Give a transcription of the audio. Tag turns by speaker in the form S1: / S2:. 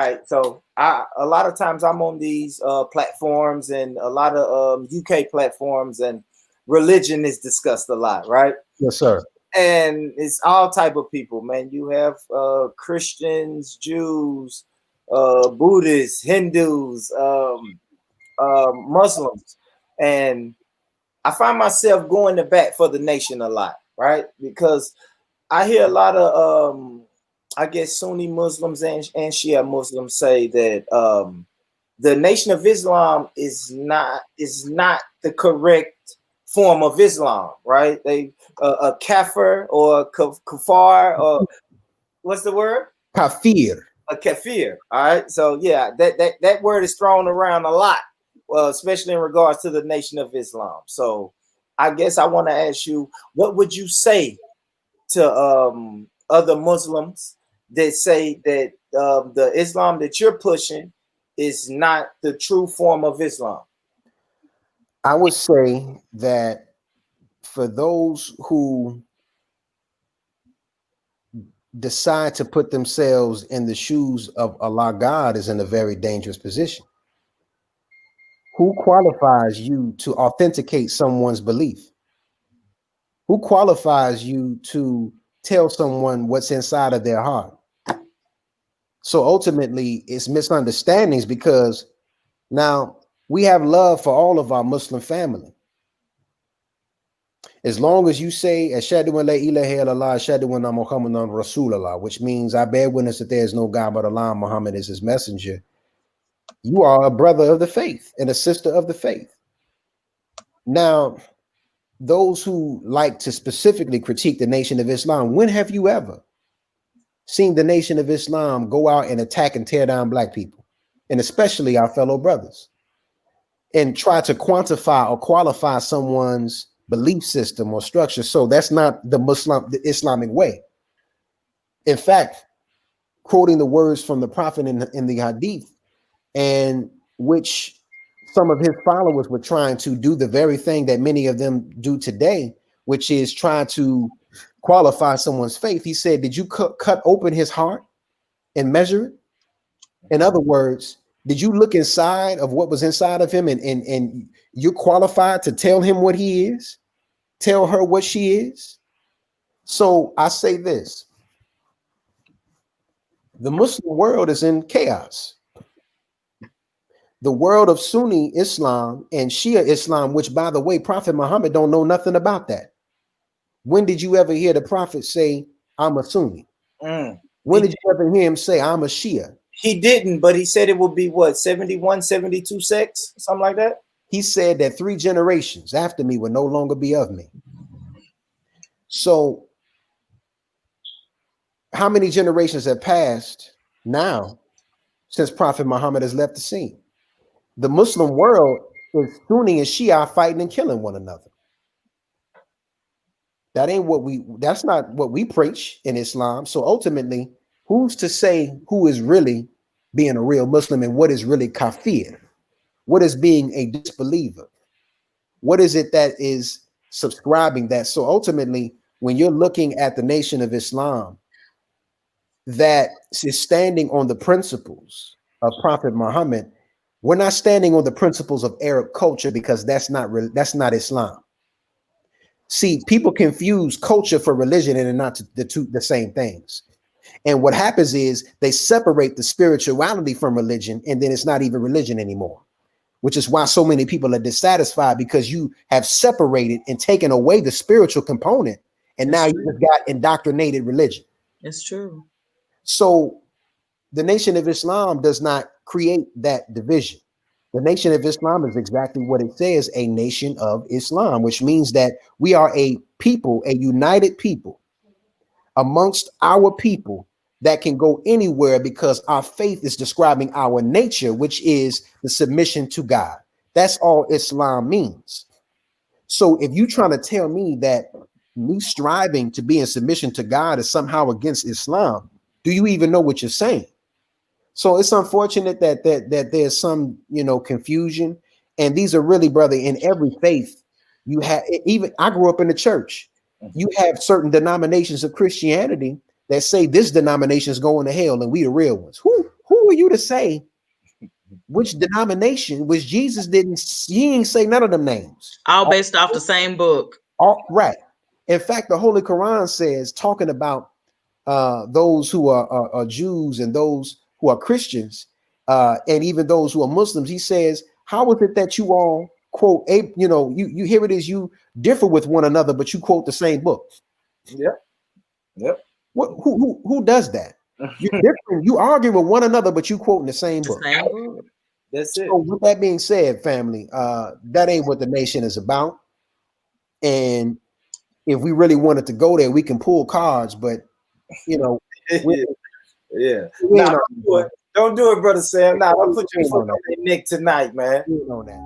S1: right. So a lot of times I'm on these platforms and a lot of UK platforms, and religion is discussed a lot, right?
S2: Yes, sir.
S1: And it's all type of people, man. You have Christians, Jews, Buddhists, Hindus, Muslims, and I find myself going to bat for the nation a lot, right? Because I hear a lot of I guess Sunni Muslims and Shia Muslims say that the Nation of Islam is not the correct form of Islam, right? They a kafir or a kafar, or what's the word?
S2: Kafir.
S1: A kafir. All right. So yeah, that word is thrown around a lot, well, especially in regards to the Nation of Islam. So I guess I want to ask you, what would you say to other Muslims that say that the Islam that you're pushing is not the true form of Islam?
S2: I would say that for those who decide to put themselves in the shoes of Allah God is in a very dangerous position. Who qualifies you to authenticate someone's belief? Who qualifies you to tell someone what's inside of their heart? So ultimately, it's misunderstandings, because now we have love for all of our Muslim family. As long as you say Ashhadu an la ilaha illallah, Ashhadu anna Muhammadan Rasulullah, which means I bear witness that there is no God but Allah, Muhammad is his messenger, you are a brother of the faith and a sister of the faith. Now, those who like to specifically critique the Nation of Islam, when have you ever seen the Nation of Islam go out and attack and tear down black people, and especially our fellow brothers, and try to quantify or qualify someone's belief system or structure? So that's not the Islamic way. In fact, quoting the words from the Prophet in the Hadith, and which some of his followers were trying to do the very thing that many of them do today, which is try to qualify someone's faith. He said, did you cut open his heart and measure it? In other words, did you look inside of what was inside of him, and you're qualified to tell him what he is, tell her what she is? So I say this: the Muslim world is in chaos. The world of Sunni Islam and Shia Islam, which, by the way, Prophet Muhammad don't know nothing about that. When did you ever hear the Prophet say, I'm a Sunni? When did you ever hear him say, I'm a Shia?
S1: He didn't, but he said it would be what, 71, 72 sects, something like that?
S2: He said that 3 generations after me will no longer be of me. So how many generations have passed now since Prophet Muhammad has left the scene? The Muslim world is Sunni and Shia fighting and killing one another. That's not what we preach in Islam. So ultimately, who's to say who is really being a real Muslim and what is really kafir? What is being a disbeliever? What is it that is subscribing that? So ultimately, when you're looking at the Nation of Islam that is standing on the principles of Prophet Muhammad, we're not standing on the principles of Arab culture, because that's not Islam. See, people confuse culture for religion, and they're not the same things. And what happens is they separate the spirituality from religion, and then it's not even religion anymore, which is why so many people are dissatisfied, because you have separated and taken away the spiritual component, and now you just got indoctrinated religion.
S3: It's true.
S2: So the Nation of Islam does not create that division. The Nation of Islam is exactly what it says, a nation of Islam, which means that we are a people, a united people amongst our people that can go anywhere, because our faith is describing our nature, which is the submission to God. That's all Islam means. So if you're trying to tell me that me striving to be in submission to God is somehow against Islam, do you even know what you're saying? So it's unfortunate that there's some, confusion. And these are really, brother, in every faith you have. Even I grew up in the church. You have certain denominations of Christianity that say this denomination is going to hell and we the real ones. Who Who are you to say which denomination, which Jesus didn't, he ain't say none of them names.
S3: All based off the same book.
S2: All right. In fact, the Holy Quran says, talking about those who are Jews and those who are Christians, and even those who are Muslims, he says, how is it that you all quote, you here it is, you differ with one another, but you quote the same book?
S1: Yep.
S2: Who does that? You're different. You argue with one another, but you quoting the same book.
S1: That's it.
S2: So with that being said, family, that ain't what the nation is about. And if we really wanted to go there, we can pull cards, but
S1: yeah. Nah, don't do it, brother Sam. Nah, I'll put your foot on that neck tonight, man.
S2: On that.